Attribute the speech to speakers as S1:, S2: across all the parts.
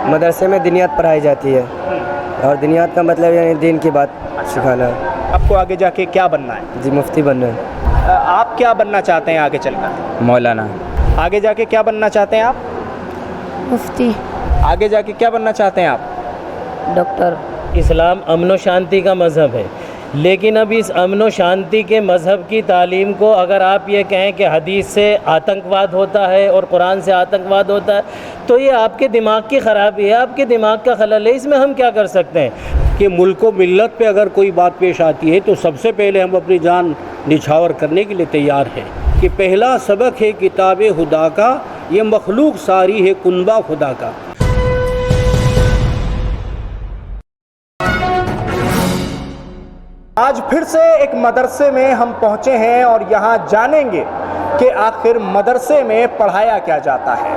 S1: مدرسے میں دینیات پڑھائی جاتی ہے، اور دینیات کا مطلب یعنی دین کی بات سکھانا ہے۔
S2: آپ کو آگے جا کے کیا بننا ہے؟
S1: جی مفتی بننا ہے۔
S2: آپ کیا بننا چاہتے ہیں آگے چل کر؟
S3: مولانا۔
S2: آگے جا کے کیا بننا چاہتے ہیں آپ؟
S4: مفتی۔
S2: آگے جا کے کیا بننا چاہتے ہیں آپ؟
S4: ڈاکٹر۔
S5: اسلام امن و شانتی کا مذہب ہے، لیکن اب اس امن و شانتی کے مذہب کی تعلیم کو اگر آپ یہ کہیں کہ حدیث سے آتنکواد ہوتا ہے اور قرآن سے آتنکواد ہوتا ہے تو یہ آپ کے دماغ کی خرابی ہے، آپ کے دماغ کا خلل ہے۔ اس میں ہم کیا کر سکتے ہیں
S6: کہ ملک و ملت پہ اگر کوئی بات پیش آتی ہے تو سب سے پہلے ہم اپنی جان نچھاور کرنے کے لیے تیار ہیں کہ پہلا سبق ہے کتاب خدا کا، یہ مخلوق ساری ہے کنبہ خدا کا۔
S2: آج پھر سے ایک مدرسے میں ہم پہنچے ہیں اور یہاں جانیں گے کہ آخر مدرسے میں پڑھایا کیا جاتا ہے،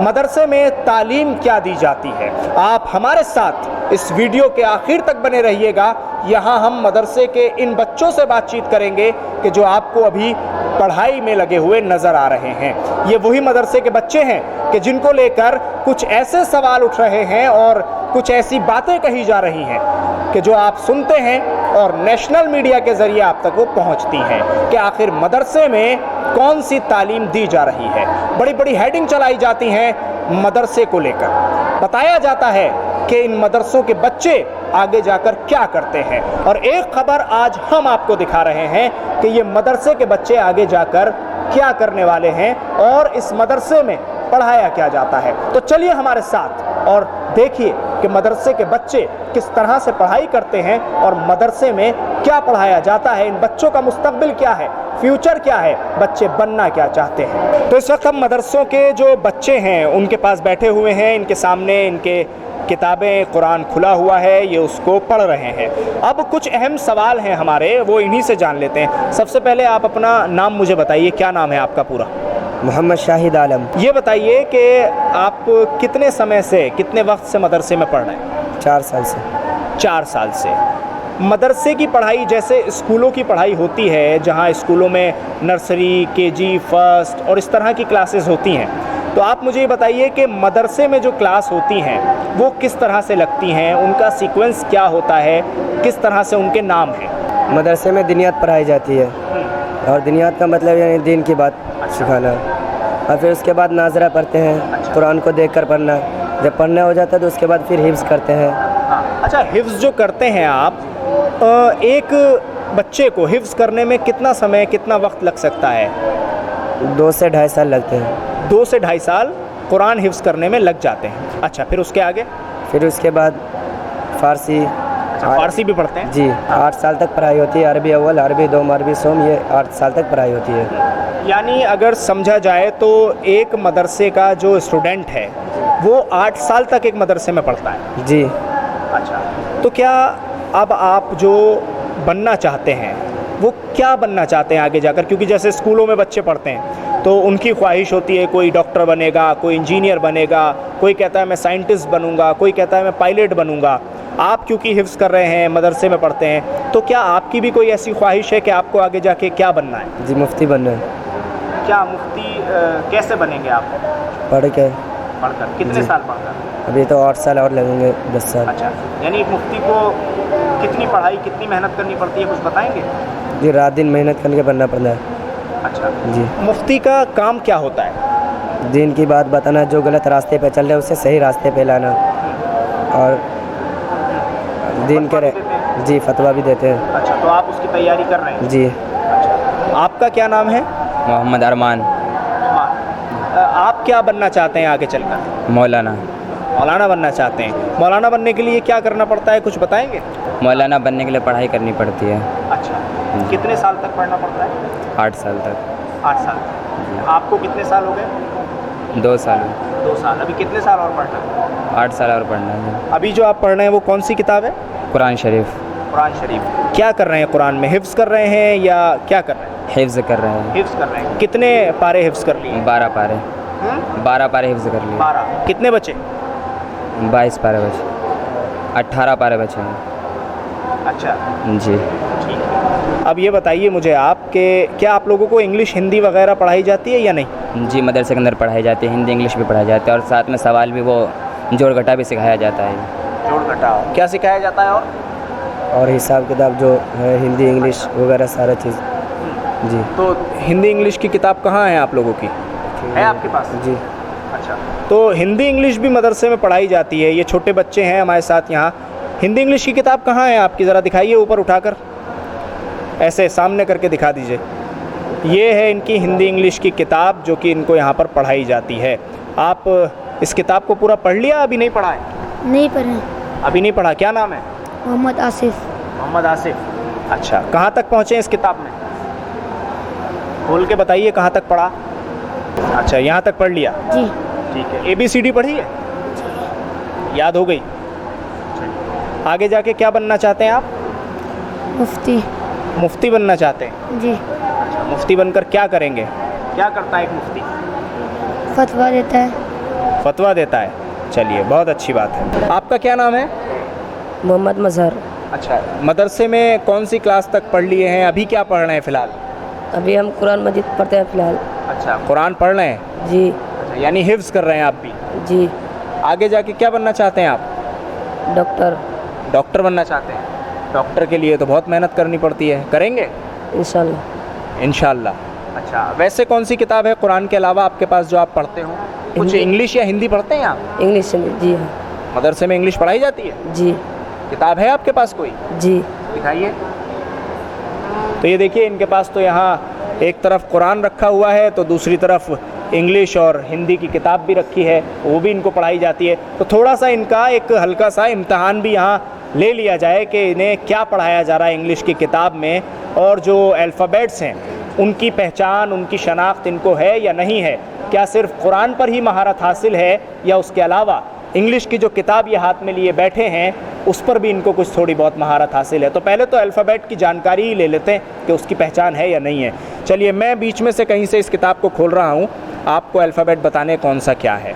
S2: مدرسے میں تعلیم کیا دی جاتی ہے۔ آپ ہمارے ساتھ اس ویڈیو کے آخر تک بنے رہیے گا، یہاں ہم مدرسے کے ان بچوں سے بات چیت کریں گے کہ جو آپ کو ابھی پڑھائی میں لگے ہوئے نظر آ رہے ہیں۔ یہ وہی مدرسے کے بچے ہیں کہ جن کو لے کر کچھ ایسے سوال اٹھ رہے ہیں اور کچھ ایسی باتیں کہی جا رہی ہیں کہ جو آپ سنتے ہیں اور نیشنل میڈیا کے ذریعے آپ تک وہ پہنچتی ہیں کہ آخر مدرسے میں کون سی تعلیم دی جا رہی ہے۔ بڑی بڑی ہیڈنگ چلائی جاتی ہیں مدرسے کو لے کر، بتایا جاتا ہے کہ ان مدرسوں کے بچے آگے جا کر کیا کرتے ہیں، اور ایک خبر آج ہم آپ کو دکھا رہے ہیں کہ یہ مدرسے کے بچے آگے جا کر کیا کرنے والے ہیں اور اس مدرسے میں پڑھایا کیا جاتا ہے۔ تو چلیے ہمارے ساتھ اور دیکھیے کہ مدرسے کے بچے کس طرح سے پڑھائی کرتے ہیں اور مدرسے میں کیا پڑھایا جاتا ہے، ان بچوں کا مستقبل کیا ہے، فیوچر کیا ہے، بچے بننا کیا چاہتے ہیں۔ تو اس وقت ہم مدرسوں کے جو بچے ہیں ان کے پاس بیٹھے ہوئے ہیں، ان کے سامنے ان کے کتابیں قرآن کھلا ہوا ہے، یہ اس کو پڑھ رہے ہیں۔ اب کچھ اہم سوال ہیں ہمارے، وہ انہی سے جان لیتے ہیں۔ سب سے پہلے آپ اپنا نام مجھے بتائیے، کیا نام ہے آپ کا پورا؟
S1: محمد شاہد عالم۔
S2: یہ بتائیے کہ آپ کتنے سمے سے، کتنے وقت سے مدرسے میں پڑھ رہے ہیں؟
S1: 4 سال سے۔
S2: 4 سال سے۔ مدرسے کی پڑھائی جیسے اسکولوں کی پڑھائی ہوتی ہے، جہاں اسکولوں میں نرسری، کے جی، فرسٹ اور اس طرح کی کلاسز ہوتی ہیں، تو آپ مجھے یہ بتائیے کہ مدرسے میں جو کلاس ہوتی ہیں وہ کس طرح سے لگتی ہیں، ان کا سیکوینس کیا ہوتا ہے، کس طرح سے ان کے نام ہیں؟
S1: مدرسے میں دینیات پڑھائی جاتی ہے، اور دینیات کا مطلب یعنی دین کی بات سکھانا ہے، اور پھر اس کے بعد ناظرہ پڑھتے ہیں، قرآن کو دیکھ کر پڑھنا، جب پڑھنا ہو جاتا ہے تو اس کے بعد پھر حفظ کرتے ہیں۔
S2: اچھا، حفظ جو کرتے ہیں آپ، ایک بچے کو حفظ کرنے میں کتنا سمے، کتنا وقت لگ سکتا ہے؟
S1: 2 سے 2.5 سال لگتے ہیں۔
S2: 2 سے 2.5 سال قرآن حفظ کرنے میں لگ جاتے ہیں۔ اچھا، پھر اس کے آگے؟
S1: پھر اس کے بعد فارسی۔
S2: فارسی بھی پڑھتے ہیں؟
S1: جی، 8 سال تک پڑھائی ہوتی ہے، عربی اول، عربی دوم، عربی سوم، یہ 8 سال تک پڑھائی ہوتی ہے۔
S2: یعنی اگر سمجھا جائے تو ایک مدرسے کا جو اسٹوڈنٹ ہے وہ 8 سال تک ایک مدرسے میں پڑھتا ہے؟
S1: جی۔
S2: اچھا، تو کیا اب آپ جو بننا چاہتے ہیں وہ کیا بننا چاہتے ہیں آگے جا کر؟ کیونکہ جیسے اسکولوں میں بچے پڑھتے ہیں تو ان کی خواہش ہوتی ہے کوئی ڈاکٹر بنے گا، کوئی انجینئر بنے گا، کوئی کہتا ہے میں سائنٹسٹ بنوں گا، کوئی کہتا ہے میں پائلٹ بنوں گا۔ آپ کیونکہ حفظ کر رہے ہیں، مدرسے میں پڑھتے ہیں، تو کیا آپ کی بھی کوئی ایسی خواہش ہے کہ آپ کو آگے جا کے کیا بننا ہے؟
S1: جی، مفتی بننا ہے۔
S2: کیا مفتی کیسے بنیں گے آپ؟
S1: پڑھ کے۔
S2: پڑھ کر؟ کتنے سال پڑھ کر؟
S1: ابھی تو 8 سال اور لگیں گے، 10 سال۔
S2: اچھا، یعنی ایک مفتی کو کتنی پڑھائی، کتنی محنت کرنی پڑتی ہے، کچھ بتائیں گے؟
S1: جی، رات دن محنت کر کے پڑھنا پڑتا ہے۔
S2: اچھا
S1: جی۔
S2: مفتی کا کام کیا ہوتا ہے؟
S1: دین کی بات بتانا، جو غلط راستے پہ چل رہے اسے صحیح راستے پہ لانا، اور دین کے جی فتویٰ بھی دیتے ہیں۔
S2: اچھا، تو آپ اس کی تیاری کر رہے ہیں؟
S1: جی۔
S2: اچھا، آپ کا کیا نام ہے؟
S3: محمد ارمان۔
S2: آپ کیا بننا چاہتے ہیں آگے چل کر؟
S3: مولانا۔
S2: مولانا بننا چاہتے ہیں۔ مولانا بننے کے لیے کیا کرنا پڑتا ہے، کچھ بتائیں گے؟
S3: مولانا بننے کے لیے پڑھائی کرنی پڑتی ہے۔
S2: اچھا، کتنے سال تک پڑھنا پڑتا ہے؟
S3: 8 سال تک۔
S2: 8 سال۔ آپ کو کتنے سال ہو گئے؟
S3: 2 سال۔
S2: 2 سال۔ ابھی کتنے سال اور پڑھنا ہے؟
S3: 8 سال اور پڑھنا ہے۔
S2: ابھی جو آپ پڑھ رہے ہیں وہ کون سی کتاب ہے؟
S3: قرآن شریف۔
S2: قرآن شریف۔ کیا کر رہے ہیں قرآن میں؟ حفظ کر رہے ہیں یا کیا کر رہے ہیں؟
S3: حفظ کر رہے ہیں۔
S2: حفظ کر رہے ہیں۔ کتنے پارے حفظ کر لیے؟
S3: 12 پارے۔ 12 پارے حفظ کر لیے۔
S2: 12۔ کتنے بچے؟
S3: 22 پارے بچے۔ 18 پارے بچے ہیں۔
S2: اچھا
S3: جی۔
S2: ٹھیک ہے، اب یہ بتائیے مجھے آپ کہ کیا آپ لوگوں کو انگلش، ہندی وغیرہ پڑھائی جاتی ہے یا نہیں؟
S3: جی، مدرسے کے اندر پڑھائی جاتی ہے، ہندی انگلش بھی پڑھائی جاتی ہے، اور ساتھ میں سوال بھی وہ जोड़ घटा भी सिखाया जाता है।
S2: जोड़ घटाव क्या सिखाया जाता है?
S1: और हिसाब किताब जो है हिंदी इंग्लिश वगैरह सारा चीज़। जी
S2: तो हिंदी इंग्लिश की किताब कहाँ है आप लोगों की? है आपके पास?
S1: जी।
S2: अच्छा, तो हिंदी इंग्लिश भी मदरसे में पढ़ाई जाती है। ये छोटे बच्चे हैं हमारे साथ यहाँ। हिंदी इंग्लिश की किताब कहाँ है आपकी? ज़रा दिखाइए ऊपर उठाकर, ऐसे सामने करके दिखा दीजिए। ये है इनकी हिंदी इंग्लिश की किताब जो कि इनको यहाँ पर पढ़ाई जाती है। आप इस किताब को पूरा पढ़ लिया? अभी नहीं पढ़ा है?
S4: नहीं पढ़े।
S2: अभी नहीं पढ़ा। क्या नाम है?
S4: मोहम्मद आसिफ।
S2: मोहम्मद आसिफ। अच्छा, कहाँ तक पहुँचे इस किताब में? खोल के बताइए कहाँ तक पढ़ा। अच्छा, यहाँ तक पढ़ लिया।
S4: जी।
S2: ठीक है। ABCD पढ़ी है? याद हो गई? आगे जाके क्या बनना चाहते हैं आप?
S4: मुफ्ती।
S2: मुफ्ती बनना चाहते हैं?
S4: जी।
S2: अच्छा, मुफ्ती बनकर क्या करेंगे? क्या करता है एक मुफ्ती?
S4: फतवा देता है।
S2: फतवा देता है। चलिए, बहुत अच्छी बात है। आपका क्या नाम है?
S1: मोहम्मद मजहर।
S2: अच्छा, मदरसे में कौन सी क्लास तक पढ़ लिए हैं? अभी क्या पढ़ रहे हैं फ़िलहाल?
S1: अभी हम कुरान मजीद पढ़ते हैं फ़िलहाल।
S2: अच्छा, कुरान पढ़ रहे हैं?
S1: जी।
S2: अच्छा, यानी हिफ्ज़ कर रहे हैं आप भी?
S1: जी।
S2: आगे जाके क्या बनना चाहते हैं आप?
S1: डॉक्टर।
S2: डॉक्टर बनना चाहते हैं? डॉक्टर के लिए तो बहुत मेहनत करनी पड़ती है। करेंगे?
S1: इंशाल्लाह।
S2: इंशाल्लाह। अच्छा, वैसे कौन सी किताब है कुरान के अलावा आपके पास जो आप पढ़ते हो? कुछ इंग्लिश या हिंदी पढ़ते हैं आप?
S1: इंग्लिश। जी हाँ।
S2: मदरसे में इंग्लिश पढ़ाई जाती है?
S1: जी।
S2: किताब है आपके पास कोई?
S1: जी।
S2: दिखाइए। तो ये देखिए, इनके पास तो यहाँ एक तरफ कुरान रखा हुआ है तो दूसरी तरफ इंग्लिश और हिंदी की किताब भी रखी है, वो भी इनको पढ़ाई जाती है। तो थोड़ा सा इनका एक हल्का सा इम्तहान भी यहाँ ले लिया जाए कि इन्हें क्या पढ़ाया जा रहा है इंग्लिश की किताब में, और जो अल्फ़ाबेट्स हैं उनकी पहचान, उनकी शनाख्त इनको है या नहीं है। क्या सिर्फ कुरान पर ही महारत हासिल है या उसके अलावा इंग्लिश की जो किताब ये हाथ में लिए बैठे हैं उस पर भी इनको कुछ थोड़ी बहुत महारत हासिल है। तो पहले तो अल्फ़ाबेट की जानकारी ही ले लेते हैं कि उसकी पहचान है या नहीं है। चलिए, मैं बीच में से कहीं से इस किताब को खोल रहा हूँ, आपको अल्फ़ाबेट बताने कौन सा क्या है।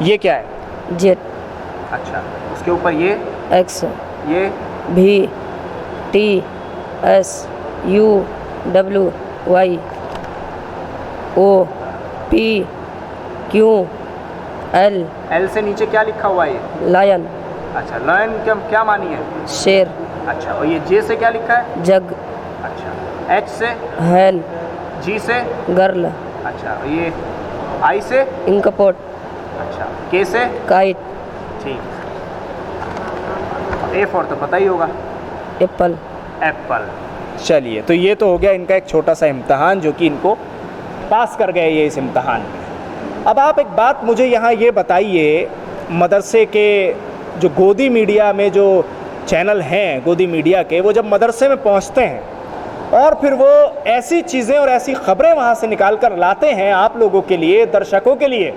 S2: ये क्या है?
S1: जेड।
S2: अच्छा, उसके ऊपर ये
S1: एक्स।
S2: ये
S1: भी T S U W Y O P Q L.
S2: L से नीचे क्या लिखा हुआ है ये?
S1: लायन।
S2: अच्छा, लायन क्या मानी है?
S1: शेर।
S2: अच्छा, और ये जे से क्या लिखा है?
S1: जग।
S2: अच्छा, एच से?
S1: हैन।
S2: जी से?
S1: गर्ल।
S2: अच्छा, और ये आई से?
S1: इंकपोर्ट।
S2: अच्छा, के से?
S1: काइट।
S2: ठीक। ए फॉर तो पता ही होगा,
S1: एप्पल।
S2: एप्पल। चलिए, तो ये तो हो गया इनका एक छोटा सा इम्तहान जो कि इनको पास कर गए ये इस इम्तहान में। अब आप एक बात मुझे यहाँ ये बताइए, मदरसे के जो गोदी मीडिया में जो चैनल हैं गोदी मीडिया के, वो जब मदरसे में पहुँचते हैं और फिर वो ऐसी चीज़ें और ऐसी ख़बरें वहाँ से निकाल कर लाते हैं आप लोगों के लिए, दर्शकों के लिए,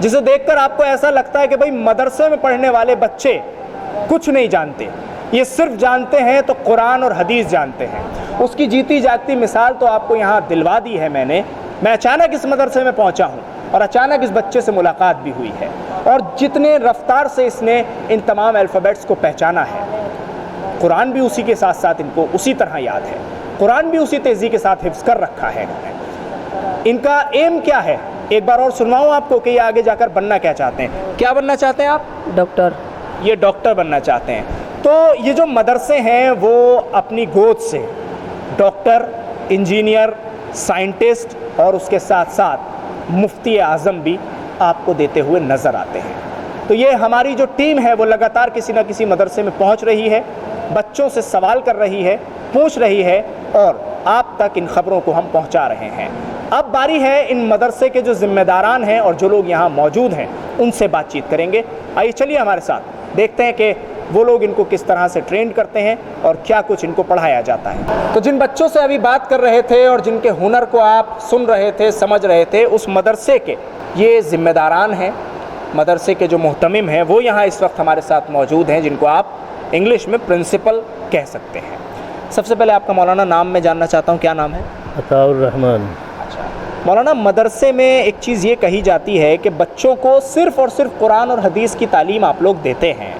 S2: जिसे देखकर आपको ऐसा लगता है कि भाई मदरसे में पढ़ने वाले बच्चे कुछ नहीं जानते, ये सिर्फ जानते हैं तो कुरान और हदीस जानते हैं। उसकी जीती जागती मिसाल तो आपको यहाँ दिलवा दी है मैंने। मैं अचानक इस मदरसे में पहुँचा हूँ और अचानक इस बच्चे से मुलाकात भी हुई है, और जितने रफ्तार से इसने इन तमाम अल्फ़ाबेट्स को पहचाना है, कुरान भी उसी के साथ साथ इनको उसी तरह याद है, कुरान भी उसी तेज़ी के साथ हिफ्ज़ कर रखा है इन्होंने। इनका एम क्या है, एक बार और सुनवाऊँ आपको कि ये आगे जाकर बनना क्या चाहते हैं। क्या बनना चाहते हैं आप?
S1: डॉक्टर।
S2: ये डॉक्टर बनना चाहते हैं। तो ये जो मदरसे हैं वो अपनी गोद से डॉक्टर, इंजीनियर, साइंटिस्ट और उसके साथ साथ मुफ्ती आज़म भी आपको देते हुए नज़र आते हैं। तो ये हमारी जो टीम है वो लगातार किसी न किसी मदरसे में पहुंच रही है, बच्चों से सवाल कर रही है, पूछ रही है, और आप तक इन खबरों को हम पहुंचा रहे हैं। अब बारी है इन मदरसे के जो ज़िम्मेदारान हैं और जो लोग यहाँ मौजूद हैं उनसे बातचीत करेंगे। आइए चलिए हमारे साथ देखते हैं कि वो लोग इनको किस तरह से ट्रेंड करते हैं और क्या कुछ इनको पढ़ाया जाता है। तो जिन बच्चों से अभी बात कर रहे थे और जिनके हुनर को आप सुन रहे थे, समझ रहे थे, उस मदरसे के ये ज़िम्मेदारान हैं, मदरसे के जो मुहतमिम हैं वो यहाँ इस वक्त हमारे साथ मौजूद हैं, जिनको आप इंग्लिश में प्रिंसिपल कह सकते हैं। सबसे पहले आपका मौलाना नाम मैं जानना चाहता हूँ, क्या नाम है?
S5: अताउर रहमान।
S2: अच्छा मौलाना, मदरसे में एक चीज़ ये कही जाती है कि बच्चों को सिर्फ़ और सिर्फ कुरान और हदीस की तालीम आप लोग देते हैं,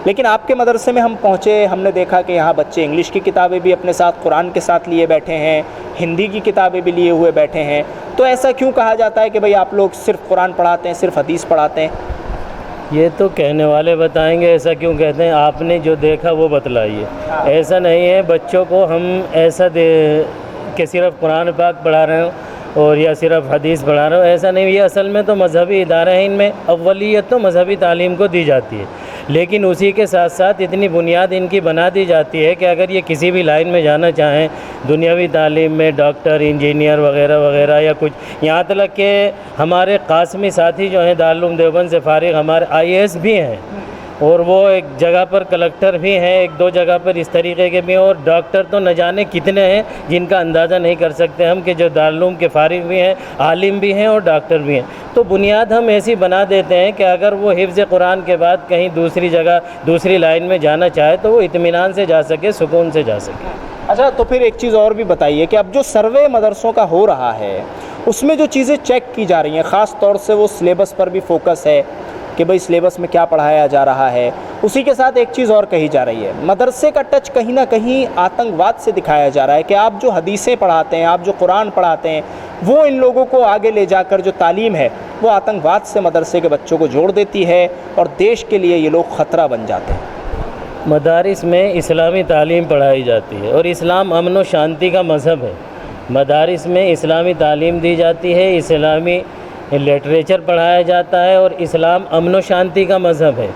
S2: लेकिन आपके मदरसे में हम पहुँचे, हमने देखा कि यहाँ बच्चे इंग्लिश की किताबें भी अपने साथ कुरान के साथ लिए बैठे हैं, हिंदी की किताबें भी लिए हुए बैठे हैं, तो ऐसा क्यों कहा जाता है कि भाई आप लोग सिर्फ कुरान पढ़ाते हैं, सिर्फ हदीस पढ़ाते हैं?
S5: ये तो कहने वाले बताएंगे ऐसा क्यों कहते हैं, आपने जो देखा वो बतलाइए। ऐसा नहीं है बच्चों को हम ऐसा दे कि सिर्फ कुरान पाक पढ़ा रहे हो और या सिर्फ हदीस पढ़ा रहे हो, ऐसा नहीं। ये असल में तो मजहबी इदारे हैं, इनमें अव्वलियत तो मजहबी तालीम को दी जाती है, लेकिन उसी के साथ साथ इतनी बुनियाद इनकी बना दी जाती है कि अगर ये किसी भी लाइन में जाना चाहें, दुनियावी तालीम में डॉक्टर, इंजीनियर वगैरह वगैरह या कुछ, यहाँ तक कि हमारे कासमी साथी जो हैं दारुल उलूम देवबंद से फारिग हमारे IAS भी हैं, और वो एक जगह पर कलेक्टर भी हैं, एक दो जगह पर इस तरीके के भी हैं, और डॉक्टर तो न जाने कितने हैं जिनका अंदाज़ा नहीं कर सकते हम कि जो दारुल उलूम के फारिग भी हैं, आलिम भी हैं और डॉक्टर भी हैं। तो बुनियाद हम ऐसी बना देते हैं कि अगर वो हिफ्ज़ कुरान के बाद कहीं दूसरी जगह दूसरी लाइन में जाना चाहे तो वो इत्मीनान से जा सके, सुकून से जा सके।
S2: अच्छा, तो फिर एक चीज़ और भी बताइए कि अब जो सर्वे मदरसों का हो रहा है उसमें जो चीज़ें चेक की जा रही हैं, ख़ास तौर से वो सिलेबस पर भी फोकस है कि भाई सिलेबस में क्या पढ़ाया जा रहा है, उसी के साथ एक चीज़ और कही जा रही है, मदरसे का टच कहीं ना कहीं आतंकवाद से दिखाया जा रहा है कि आप जो हदीसें पढ़ाते हैं, आप जो कुरान पढ़ाते हैं, वो इन लोगों को आगे ले जाकर जो तालीम है वो आतंकवाद से मदरसे के बच्चों को जोड़ देती है और देश के लिए ये लोग ख़तरा बन जाते हैं।
S5: मदारिस में इस्लामी तालीम पढ़ाई जाती है और इस्लाम अमन व शांति का मज़हब है। मदारिस में इस्लामी तालीम दी जाती है, इस्लामी लिटरेचर पढ़ाया जाता है और इस्लाम अमन व शांति का मज़हब है।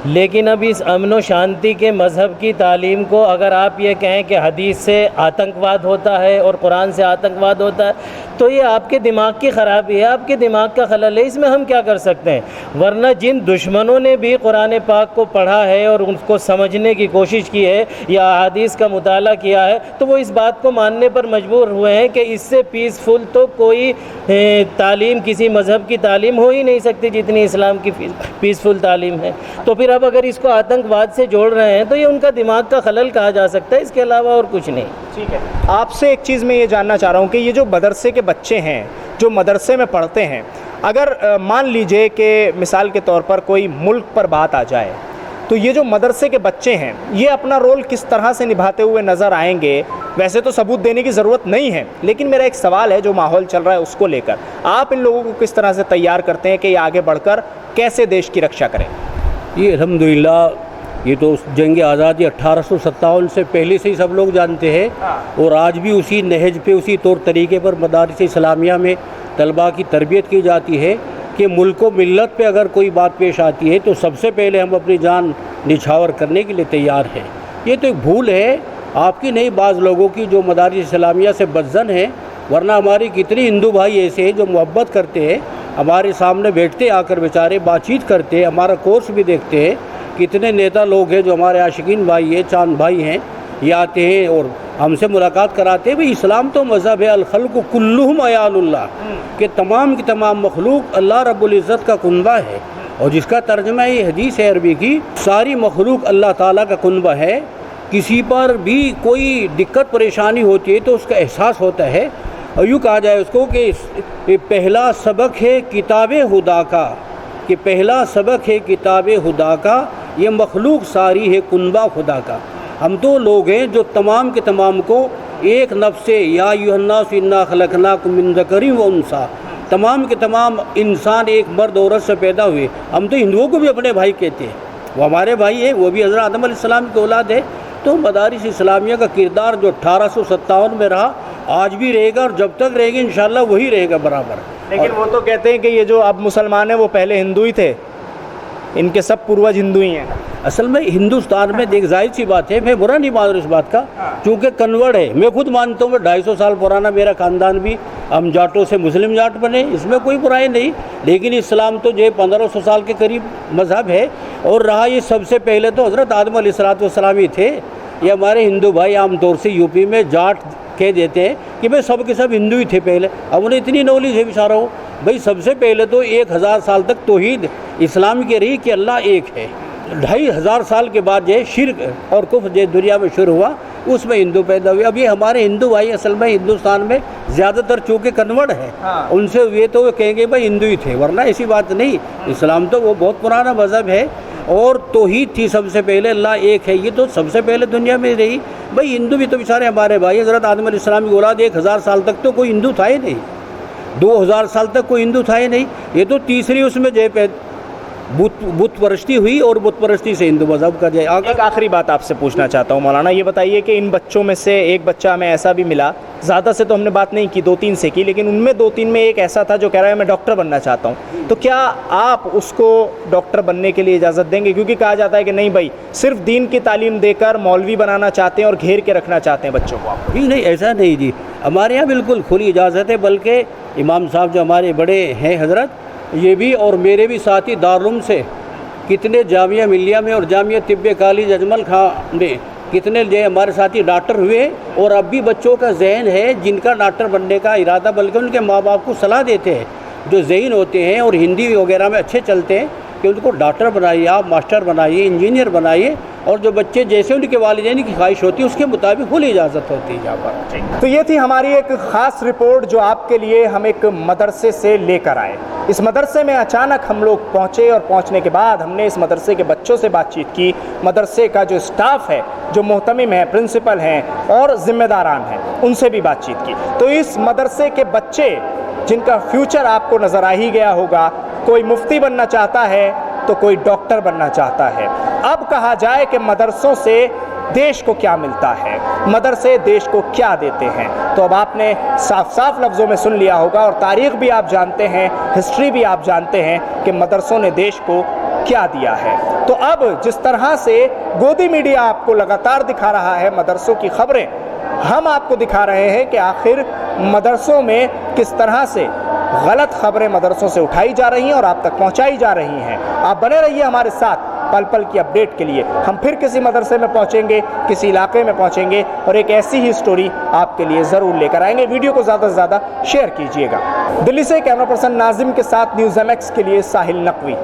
S5: लेकिन अब इस अमन व शांति के मज़हब की तालीम को अगर आप ये कहें कि हदीस से आतंकवाद होता है और कुरान से आतंकवाद होता है, तो ये आपके दिमाग की ख़राबी है, आपके दिमाग का खलल है। इसमें हम क्या कर सकते हैं? वरना जिन दुश्मनों ने भी कुरान पाक को पढ़ा है और उसको समझने की कोशिश की है या अहादीस का मुताला किया है, तो वो इस बात को मानने पर मजबूर हुए हैं कि इससे पीसफुल तो कोई तालीम, किसी मज़हब की तालीम हो ही नहीं सकती जितनी इस्लाम की पीसफुल तालीम है। तो फिर अब अगर इसको आतंकवाद से जोड़ रहे हैं तो ये उनका दिमाग का खलल कहा जा सकता है, इसके अलावा और कुछ नहीं।
S2: ठीक है, आपसे एक चीज़ मैं ये जानना चाह रहा हूँ कि ये जो मदरसे के बच्चे हैं जो मदरसे में पढ़ते हैं, अगर मान लीजिए कि मिसाल के तौर पर कोई मुल्क पर बात आ जाए, तो ये जो मदरसे के बच्चे हैं ये अपना रोल किस तरह से निभाते हुए नज़र आएंगे? वैसे तो सबूत देने की ज़रूरत नहीं है, लेकिन मेरा एक सवाल है जो माहौल चल रहा है उसको लेकर, आप इन लोगों को किस तरह से तैयार करते हैं कि ये आगे बढ़कर कैसे देश की रक्षा करें?
S6: ये अल्हम्दुलिल्लाह ये तो जंग आज़ादी 1857 से पहले से ही सब लोग जानते हैं और आज भी उसी नहज पे, उसी तौर तरीके पर मदारिस इस्लामिया में तलबा की तरबियत की जाती है कि मुल्क व मिल्लत पे अगर कोई बात पेश आती है तो सबसे पहले हम अपनी जान निछावर करने के लिए तैयार हैं। ये तो एक भूल है आपकी नहीं, बाज़ लोगों की जो मदारिस इस्लामिया से बदज़न हैं, वरना हमारे कितने हिंदू भाई ऐसे हैं जो मोहब्बत करते हैं, हमारे सामने बैठते आकर बेचारे बातचीत करते हैं, हमारा कोर्स भी देखते हैं। कितने नेता लोग हैं जो हमारे आशिकीन भाई हैं, चांद भाई हैं, ये आते हैं और हमसे मुलाकात कराते हैं। भाई इस्लाम तो मज़हब है अल-खल्क़ु कुल्लुहुम अयालुल्लाह, कि तमाम की तमाम मखलूक अल्लाह रब्बुल इज़्ज़त का कुनबा है, और जिसका तर्जुमा ये हदीस है अरबी की, सारी मखलूक अल्लाह ताला का कुनबा है। किसी पर भी कोई दिक्कत परेशानी होती है तो उसका एहसास होता है, और यूँ कहा जाए उसको कि पहला सबक है किताब खुदा का, कि पहला सबक है किताब खुदा का, ये मखलूक सारी है कुनबा खुदा का। हम तो लोग हैं जो तमाम के तमाम को एक नफ्स से, या अय्युहन्नास इन्ना खलक़नाकुम मिन ज़करिन व उन्सा, तमाम के तमाम इंसान एक मर्द औरत से पैदा हुए। हम तो हिंदुओं को भी अपने भाई कहते हैं, वो हमारे भाई हैं, वो भी हज़रत आदम अलैहिस्सलाम की औलाद है। तो मदारिस इस्लामिया का किरदार जो 1857 में रहा आज भी रहेगा और जब तक रहेगा इंशाअल्लाह वही रहेगा बराबर।
S2: लेकिन वो तो कहते हैं कि ये जो अब मुसलमान हैं वो पहले हिंदू ही थे, इनके सब पूर्वज हिंदू ही हैं।
S6: असल में हिंदुस्तान में देख जाहिर सी बात है, मैं बुरा नहीं मान रहा इस बात का, क्योंकि कन्वर्ट है। मैं खुद मानता हूँ 250 साल पुराना मेरा ख़ानदान भी, हम जाटों से मुस्लिम जाट बने, इसमें कोई बुराई नहीं। लेकिन इस्लाम तो जो 1500 साल के करीब मज़हब है, और रहा ये सबसे पहले तो हज़रत आदम अलैहिस्सलाम ही थे। ये हमारे हिंदू भाई आमतौर से यूपी में जाट कह देते हैं कि भाई सब के सब हिंदू ही थे पहले। अब उन्हें इतनी नॉलेज है बेचारों, भाई सबसे पहले तो 1000 साल तक तौहीद इस्लाम की रही कि अल्लाह एक है। 2500 साल के बाद जो शिर्क और कुफ्र जो दुनिया में शुरू हुआ, उसमें हिंदू पैदा हुए। अब ये हमारे हिंदू भाई असल में हिंदुस्तान में ज़्यादातर चूँकि कन्वर्ट है, उनसे ये तो कहेंगे भाई हिंदू ही थे, वरना ऐसी बात नहीं। इस्लाम तो वो बहुत पुराना मज़हब है। اور توحید تھی سب سے پہلے، اللہ ایک ہے، یہ تو سب سے پہلے دنیا میں رہی۔ بھائی ہندو بھی تو بیچارے ہمارے بھائی، حضرت آدم علیہ السلام کی اولاد 1000 سال تک تو کوئی ہندو تھا ہی نہیں، 2000 سال تک کوئی ہندو تھا ہی نہیں، یہ تو تیسری اس میں بت پرستی ہوئی اور بت پرستی سے ہندو مذہب کا جائے آگے۔
S2: ایک آخری بات آپ سے پوچھنا چاہتا ہوں مولانا، یہ بتائیے کہ ان بچوں میں سے ایک بچہ ہمیں ایسا بھی ملا، زیادہ سے تو ہم نے بات نہیں کی، 2-3 سے کی، لیکن ان میں 2-3 میں ایک ایسا تھا جو کہہ رہا ہے میں ڈاکٹر بننا چاہتا ہوں، تو کیا آپ اس کو ڈاکٹر بننے کے لیے اجازت دیں گے؟ کیونکہ کہا جاتا ہے کہ نہیں بھائی صرف دین کی تعلیم دے کر مولوی بنانا چاہتے ہیں اور گھیر کے رکھنا چاہتے ہیں بچوں کو آپ۔
S6: جی نہیں، ایسا نہیں جی، ہمارے یہاں بالکل کھلی اجازت ہے، بلکہ امام صاحب جو ہمارے بڑے ہیں حضرت، یہ بھی اور میرے بھی ساتھی دارالعلوم سے کتنے جامعہ ملیہ میں اور جامعہ طب کالج اجمل خان میں کتنے جو ہمارے ساتھی ڈاکٹر ہوئے، اور اب بھی بچوں کا ذہن ہے جن کا ڈاکٹر بننے کا ارادہ، بلکہ ان کے ماں باپ کو صلاح دیتے ہیں جو ذہین ہوتے ہیں اور ہندی وغیرہ میں اچھے چلتے ہیں کہ ان کو ڈاکٹر بنائیے، آپ ماسٹر بنائیے، انجینئر بنائیے، اور جو بچے جیسے ان کے والدین کی خواہش ہوتی ہے اس کے مطابق کھلی اجازت ہوتی ہے یہاں پر۔
S2: تو یہ تھی ہماری ایک خاص رپورٹ جو آپ کے لیے ہم ایک مدرسے سے لے کر آئے۔ اس مدرسے میں اچانک ہم لوگ پہنچے اور پہنچنے کے بعد ہم نے اس مدرسے کے بچوں سے بات چیت کی، مدرسے کا جو اسٹاف ہے، جو محتمم ہے، پرنسپل ہیں اور ذمہ داران ہیں، ان سے بھی بات چیت کی۔ تو اس مدرسے کے بچے جن کا فیوچر آپ کو نظر آ ہی گیا ہوگا، کوئی مفتی بننا چاہتا ہے تو کوئی ڈاکٹر بننا چاہتا ہے۔ اب کہا جائے کہ مدرسوں سے دیش کو کیا ملتا ہے، مدرسے دیش کو کیا دیتے ہیں، تو اب آپ نے صاف صاف لفظوں میں سن لیا ہوگا، اور تاریخ بھی آپ جانتے ہیں، ہسٹری بھی آپ جانتے ہیں کہ مدرسوں نے دیش کو کیا دیا ہے۔ تو اب جس طرح سے گودی میڈیا آپ کو لگاتار دکھا رہا ہے مدرسوں کی خبریں، ہم آپ کو دکھا رہے ہیں کہ آخر مدرسوں میں کس طرح سے غلط خبریں مدرسوں سے اٹھائی جا رہی ہیں اور آپ تک پہنچائی جا رہی ہیں۔ آپ بنے رہیے ہمارے ساتھ پل پل کی اپڈیٹ کے لیے۔ ہم پھر کسی مدرسے میں پہنچیں گے، کسی علاقے میں پہنچیں گے، اور ایک ایسی ہی سٹوری آپ کے لیے ضرور لے کر آئیں گے۔ ویڈیو کو زیادہ سے زیادہ شیئر کیجئے گا۔ دلی سے کیمرہ پرسن ناظم کے ساتھ نیوز ایم ایکس کے لیے ساحل نقوی۔